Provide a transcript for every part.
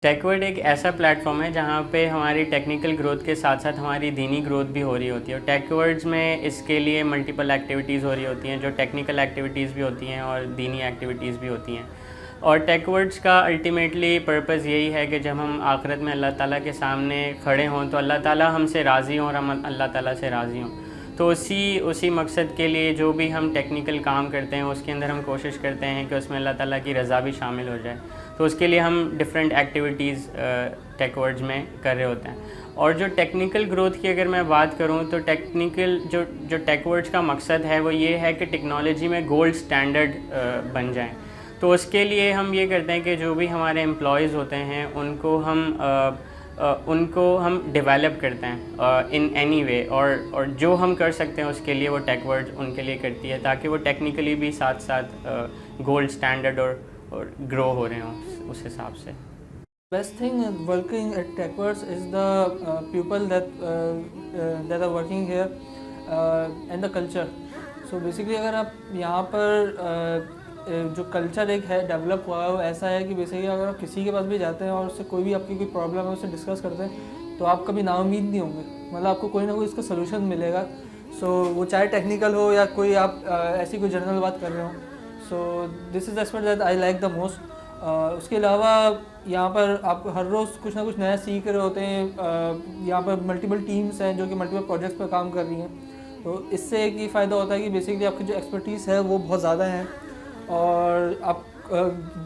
Techword एक ऐसा platform है जहाँ पे हमारी टेक्निकल ग्रोथ के साथ साथ हमारी दीनी ग्रोथ भी हो रही होती है, और टेकवर्ड्स में इसके लिए मल्टीपल एक्टिविटीज़ हो रही होती हैं, जो टेक्निकल एक्टिविटीज़ भी होती हैं और दीनी एक्टिविटीज़ भी होती हैं। और टेकवर्ड्स का अल्टीमेटली पर्पज़ यही है कि जब हम आखिरत में अल्लाह ताला के सामने खड़े हों तो अल्लाह ताला हमसे राज़ी हों और हम अल्लाह ताला से राज़ी हों। तो उसी मकसद के लिए जो भी हम टेक्निकल काम करते हैं उसके अंदर हम कोशिश करते हैं कि उसमें अल्लाह ताला की रज़ा भी शामिल हो जाए। तो उसके लिए हम डिफरेंट एक्टिविटीज़ टेकवर्ड्स में कर रहे होते हैं। और जो टेक्निकल ग्रोथ की अगर मैं बात करूं तो टेक्निकल जो टेकवर्ड्स का मकसद है वो ये है कि टेक्नोलॉजी में गोल्ड स्टैंडर्ड बन जाएं। तो उसके लिए हम ये करते हैं कि जो भी हमारे एम्प्लॉयज़ होते हैं उनको हम डेवलप करते हैं इन एनी वे, और जो हम कर सकते हैं उसके लिए वो टेकवर्ड्स उनके लिए करती है, ताकि वो टेक्निकली भी साथ साथ गोल्ड स्टैंडर्ड और ग्रो हो रहे हों उस हिसाब से। Best thing working at TechWorks is the people that are working here and the culture. So basically अगर आप यहाँ पर जो कल्चर एक है डेवलप हुआ है वो ऐसा है कि बेसिकली अगर आप किसी के पास भी जाते हैं और उससे कोई भी आपकी कोई प्रॉब्लम है उससे डिस्कस करते हैं तो आप कभी नाउम्मीद नहीं होंगे, मतलब आपको कोई ना कोई इसका सोल्यूशन मिलेगा। सो वो चाहे टेक्निकल हो या कोई आप ऐसी कोई जनरल बात कर रहे हो। So this is aspect that I like the most. उसके अलावा यहाँ पर आप हर रोज़ कुछ ना कुछ नया सीख रहे होते हैं। यहाँ पर मल्टीपल टीम्स हैं जो कि मल्टीपल प्रोजेक्ट्स पर काम कर रही हैं, तो इससे एक ये फ़ायदा होता है कि बेसिकली आपकी जो एक्सपर्टीज़ है वो बहुत ज़्यादा है, और आप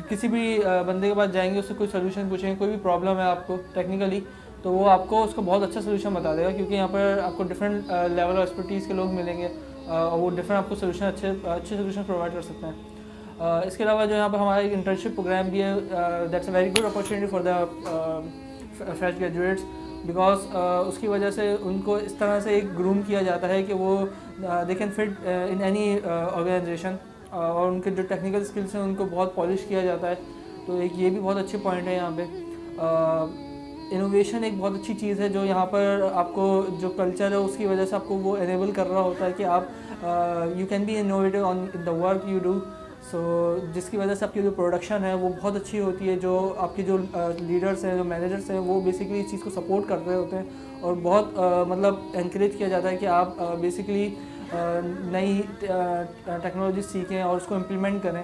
किसी भी बंदे के पास जाएंगे, उससे कोई सोल्यूशन पूछेंगे, कोई भी प्रॉब्लम है आपको टेक्निकली, तो वो आपको उसका बहुत अच्छा सोल्यूशन बता देगा, क्योंकि यहाँ पर आपको डिफरेंट लेवल ऑफ एक्सपर्टीज़ के लोग मिलेंगे और वो डिफरेंट आपको सोल्यूशन अच्छे सोल्यूशन प्रोवाइड कर सकते हैं। इसके अलावा जो यहाँ पर हमारा एक इंटर्नशिप प्रोग्राम भी है, that's a very good opportunity for the fresh graduates, because उसकी वजह से उनको इस तरह से एक ग्रूम किया जाता है कि वो they can fit in any organisation, और उनके जो टेक्निकल स्किल्स हैं उनको बहुत पॉलिश किया जाता है। तो एक ये भी बहुत अच्छे पॉइंट है यहाँ पे। इनोवेशन एक बहुत अच्छी चीज़ है जो यहाँ पर आपको जो कल्चर है उसकी वजह से आपको वो एनेबल कर रहा होता है कि आप you can be innovative on the work you do. So जिसकी वजह से आपकी जो प्रोडक्शन है वो बहुत अच्छी होती है, जो आपके जो लीडर्स हैं, जो मैनेजर्स हैं, वो बेसिकली इस चीज़ को सपोर्ट कर रहे होते हैं और बहुत मतलब एनकरेज किया जाता है कि आप बेसिकली नई टेक्नोलॉजी सीखें और उसको इम्प्लीमेंट करें।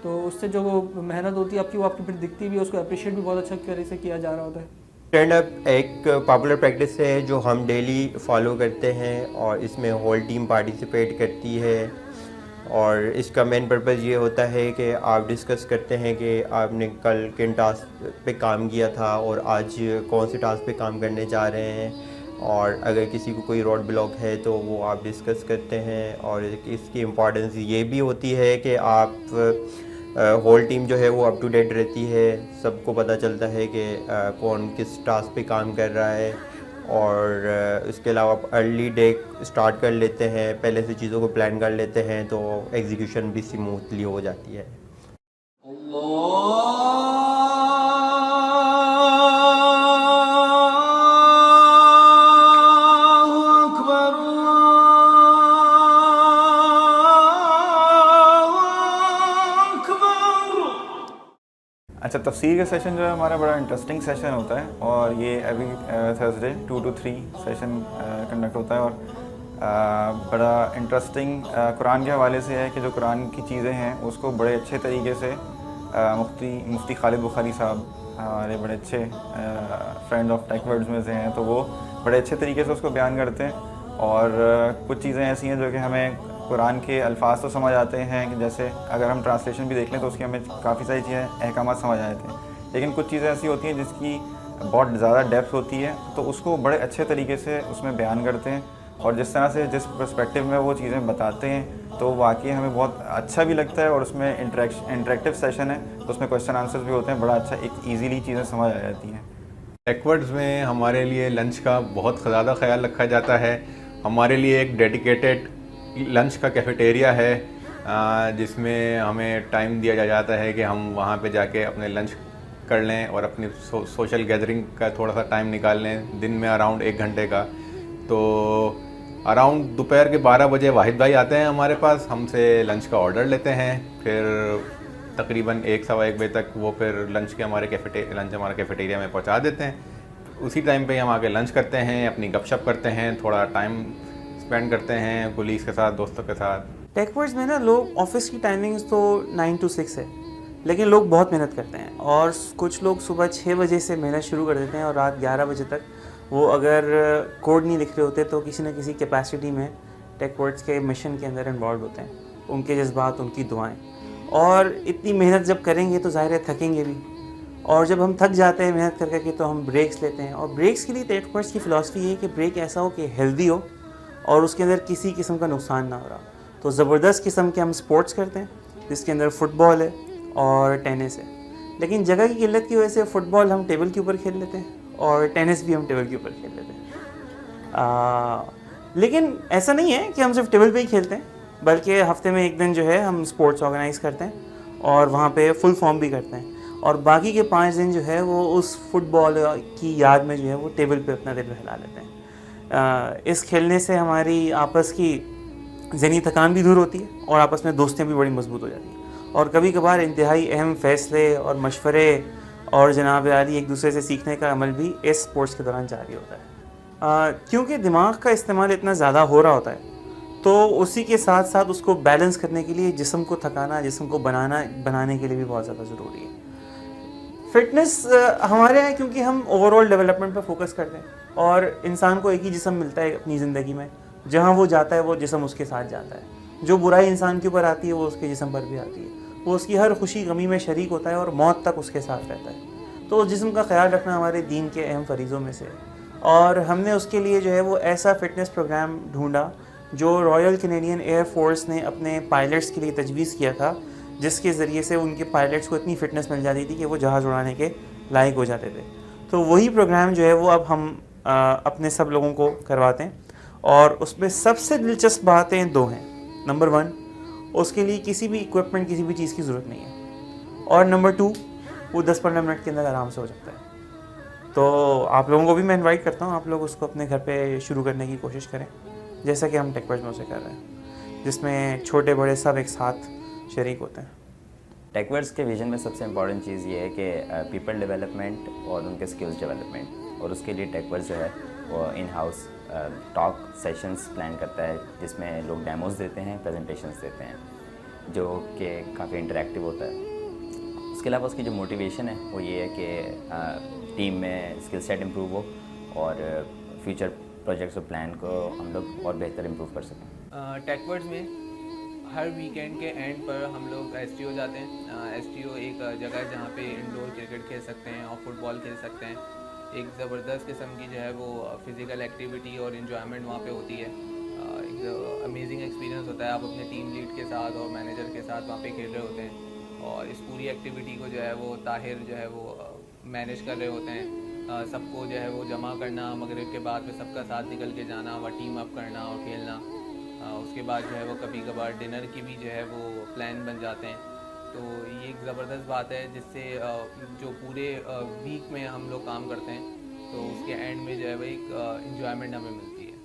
तो उससे जो वो मेहनत होती है आपकी, वो आपकी फिर दिखती भी है, उसको अप्रिशिएट भी बहुत अच्छा तरीके से किया जा रहा होता है। स्टैंड अप एक पॉपुलर प्रैक्टिस है जो हम डेली फॉलो करते हैं और इसमें होल टीम पार्टिसिपेट करती है, और इसका मेन पर्पज़ ये होता है कि आप डिस्कस करते हैं कि आपने कल किन टास्क पे काम किया था और आज कौन से टास्क पे काम करने जा रहे हैं, और अगर किसी को कोई रोड ब्लॉक है तो वो आप डिस्कस करते हैं। और इसकी इम्पॉर्टेंस ये भी होती है कि आप होल टीम जो है वो अप टू डेट रहती है, सबको पता चलता है कि कौन किस टास्क पे काम कर रहा है, और इसके अलावा आप अर्ली डे स्टार्ट कर लेते हैं, पहले से चीज़ों को प्लान कर लेते हैं, तो एग्जीक्यूशन भी स्मूथली हो जाती है। अच्छा, तफसीर का सेशन जो है हमारा बड़ा इंटरेस्टिंग सेशन होता है, और ये every Thursday 2 to 3 session conduct होता है, और बड़ा इंटरेस्टिंग कुरान के हवाले से है कि जो कुरान की चीज़ें हैं उसको बड़े अच्छे तरीके से मुफ्ती खालिद बुखारी साहब हमारे बड़े अच्छे फ्रेंड ऑफ टेकवर्ड्स में से हैं, तो वो बड़े अच्छे तरीके से उसको बयान करते हैं। और कुछ चीज़ें ऐसी हैं जो कि हमें कुरान के अल्फाज तो समझ आते हैं, कि जैसे अगर हम ट्रांसलेशन भी देख लें तो उसकी हमें काफ़ी सारी चीज़ें अहकामात समझ आए थे, लेकिन कुछ चीज़ें ऐसी होती हैं जिसकी बहुत ज़्यादा डेप्थ होती है, तो उसको बड़े अच्छे तरीके से उसमें बयान करते हैं, और जिस तरह से जिस पर्सपेक्टिव में वो चीज़ें बताते हैं तो वाकई हमें बहुत अच्छा भी लगता है। और उसमें इंटरेक्टिव सेशन है तो उसमें क्वेश्चन आंसर्स भी होते हैं, बड़ा अच्छा एक ईजीली चीज़ें समझ आ जाती हैं। टेकवर्ड्स में हमारे लिए लंच का बहुत ज़्यादा ख्याल रखा जाता है। हमारे लिए एक डेडिकेटेड लंच का कैफेटेरिया है जिसमें हमें टाइम दिया जाता है कि हम वहाँ पे जाके अपने लंच कर लें और अपनी सोशल गैदरिंग का थोड़ा सा टाइम निकाल लें, दिन में अराउंड 1 घंटे का। तो अराउंड दोपहर के 12 बजे वाहिद भाई आते हैं हमारे पास, हमसे लंच का ऑर्डर लेते हैं, फिर तकरीबन 1-1:15 बजे तक वो फिर लंच हमारे कैफेटेरिया में पहुंचा देते हैं। उसी टाइम पे हम आके लंच करते हैं, अपनी गपशप करते हैं, थोड़ा टाइम स्पेंड करते हैं कोलीग्स के साथ, दोस्तों के साथ। टेकवर्ड्स में ना लोग ऑफिस की टाइमिंग्स तो 9 to 6 है, लेकिन लोग बहुत मेहनत करते हैं और कुछ लोग सुबह 6 बजे से मेहनत शुरू कर देते हैं और रात 11 बजे तक वो अगर कोड नहीं लिख रहे होते तो किसी न किसी कैपेसिटी में टेकवर्ड्स के मिशन के अंदर इन्वॉल्व होते हैं। उनके जज्बात, उनकी दुआएं, और इतनी मेहनत जब करेंगे तो ज़ाहिर है थकेंगे भी, और जब हम थक जाते हैं मेहनत करके तो हम ब्रेक्स लेते हैं। और ब्रेक्स के लिए टेकवर्ड्स की फ़िलासफ़ी ये है कि ब्रेक ऐसा हो कि हेल्दी हो और उसके अंदर किसी किस्म का नुकसान ना हो रहा। तो ज़बरदस्त किस्म के हम स्पोर्ट्स करते हैं जिसके अंदर फ़ुटबॉल है और टेनिस है, लेकिन जगह की किल्लत की वजह से फ़ुटबॉल हम टेबल के ऊपर खेल लेते हैं और टेनिस भी हम टेबल के ऊपर खेल लेते हैं। लेकिन ऐसा नहीं है कि हम सिर्फ टेबल पे ही खेलते हैं, बल्कि हफ्ते में एक दिन जो है हम स्पोर्ट्स ऑर्गेनाइज़ करते हैं और वहाँ पे फुल फॉर्म भी करते हैं, और बाकी के 5 दिन जो है वो उस फुटबॉल की याद में जो है वो टेबल पे अपना दिल बहला लेते हैं। इस खेलने से हमारी आपस की ज़हनी थकान भी दूर होती है और आपस में दोस्तियाँ भी बड़ी मजबूत हो जाती हैं, और कभी कभार इंतहाई अहम फ़ैसले और मशवरे और जनाब आली एक दूसरे से सीखने का अमल भी इस स्पोर्ट्स के दौरान जारी होता है। क्योंकि दिमाग का इस्तेमाल इतना ज़्यादा हो रहा होता है तो उसी के साथ साथ उसको बैलेंस करने के लिए जिस्म को थकाना, जिस्म को बनाने के लिए भी बहुत ज़्यादा ज़रूरी है। फ़िटनेस हमारे यहाँ क्योंकि हम ओवरऑल डेवलपमेंट पर फोकस करते हैं और इंसान को एक ही जिस्म मिलता है अपनी ज़िंदगी में, जहाँ वो जाता है वो जिस्म उसके साथ जाता है। जो बुराई इंसान के ऊपर आती है वो उसके जिस्म पर भी आती है, वो उसकी हर खुशी गमी में शरीक होता है और मौत तक उसके साथ रहता है। तो जिस्म का ख्याल रखना हमारे दीन के अहम फरीज़ों में से है, और हमने उसके लिए जो है वो ऐसा फ़िटनेस प्रोग्राम ढूंढा जो रॉयल कैनेडियन एयर फोर्स ने अपने पायलट्स के लिए तजवीज़ किया था, जिसके ज़रिए से उनके पायलट्स को इतनी फ़िटनेस मिल जाती थी कि वो जहाज़ उड़ाने के लायक हो जाते थे। तो वही प्रोग्राम जो है वो अब हम अपने सब लोगों को करवाते हैं, और उसमें सबसे दिलचस्प बातें 2 हैं। नंबर 1, उसके लिए किसी भी इक्विपमेंट, किसी भी चीज़ की ज़रूरत नहीं है, और नंबर 2, वो 10-15 मिनट के अंदर आराम से हो जाता है। तो आप लोगों को भी मैं इनवाइट करता हूँ, आप लोग उसको अपने घर पे शुरू करने की कोशिश करें, जैसा कि हम टेकवर्ड्स में उसे कर रहे हैं, जिसमें छोटे बड़े सब एक साथ शरीक होते हैं। टेकवर्ड्स के विज़न में सबसे इम्पॉर्टेंट चीज़ ये है कि पीपल डेवलपमेंट और उनके स्किल्स डेवलपमेंट, और उसके लिए टेकवर्ड्स जो है वो in house talk sessions plan करता है, जिसमें लोग डेमोज़ देते हैं, प्रेजेंटेशंस देते हैं, जो कि काफ़ी इंटरेक्टिव होता है। उसके अलावा उसकी जो मोटिवेशन है वो ये है कि टीम में स्किल सेट इम्प्रूव हो और फ्यूचर प्रोजेक्ट्स और प्लान को हम लोग और बेहतर इम्प्रूव कर सकें। टेकवर्ड्स में हर वीकेंड के एंड पर हम लोग STO जाते हैं। STO एक जगह है जहाँ पे इंडोर क्रिकेट खेल सकते हैं और फुटबॉल खेल सकते हैं। एक ज़बरदस्त किस्म की जो है वो फ़िज़िकल एक्टिविटी और इन्जॉयमेंट वहाँ पे होती है। एक अमेजिंग एक्सपीरियंस होता है, आप अपने टीम लीड के साथ और मैनेजर के साथ वहाँ पे खेल रहे होते हैं, और इस पूरी एक्टिविटी को जो है वो ताहिर जो है वो मैनेज कर रहे होते हैं। सबको जो है वो जमा करना, मगरिब के बाद में सबका साथ निकल के जाना, वह टीम अप करना और खेलना। उसके बाद जो है वो कभी कभार डिनर की भी जो है वो प्लान बन जाते हैं। तो ये एक ज़बरदस्त बात है जिससे जो पूरे वीक में हम लोग काम करते हैं तो उसके एंड में जो है वो एक इंजॉयमेंट हमें मिलती है।